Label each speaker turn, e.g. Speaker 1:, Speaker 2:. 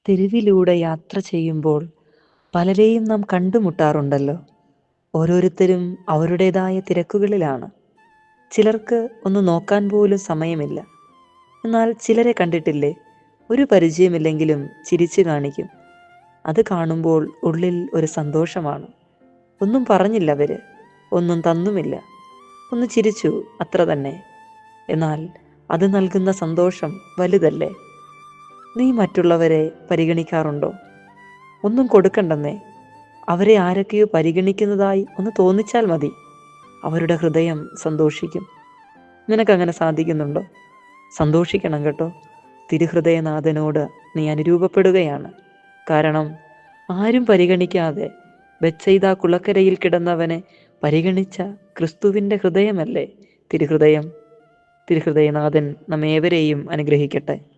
Speaker 1: തെരുവിലൂടെ യാത്ര ചെയ്യുമ്പോൾ പലരെയും നാം കണ്ടുമുട്ടാറുണ്ടല്ലോ. ഓരോരുത്തരും അവരുടേതായ തിരക്കുകളിലാണ്. ചിലർക്ക് ഒന്ന് നോക്കാൻ പോലും സമയമില്ല. എന്നാൽ ചിലരെ കണ്ടിട്ടില്ലേ, ഒരു പരിചയമില്ലെങ്കിലും ചിരിച്ചു കാണിക്കും. അത് കാണുമ്പോൾ ഉള്ളിൽ ഒരു സന്തോഷമാണ്. ഒന്നും പറഞ്ഞില്ല അവര്, ഒന്നും തന്നുമില്ല, ഒന്ന് ചിരിച്ചു, അത്ര തന്നെ. എന്നാൽ അത് നൽകുന്ന സന്തോഷം വലുതല്ലേ. നീ മറ്റുള്ളവരെ പരിഗണിക്കാറുണ്ടോ? ഒന്നും കൊടുക്കണ്ടെന്നേ, അവരെ ആരൊക്കെയോ പരിഗണിക്കുന്നതായി ഒന്ന് തോന്നിച്ചാൽ മതി, അവരുടെ ഹൃദയം സന്തോഷിക്കും. നിനക്കങ്ങനെ സാധിക്കുന്നുണ്ടോ? സന്തോഷിക്കണം കേട്ടോ. തിരുഹൃദയനാഥനോട് നീ അനുരൂപപ്പെടുകയാണ്. കാരണം ആരും പരിഗണിക്കാതെ ബെത്സയിദാ കുളക്കരയിൽ കിടന്നവനെ പരിഗണിച്ച ക്രിസ്തുവിൻ്റെ ഹൃദയമല്ലേ തിരുഹൃദയം. തിരുഹൃദയനാഥൻ നമ്മേവരെയും അനുഗ്രഹിക്കട്ടെ.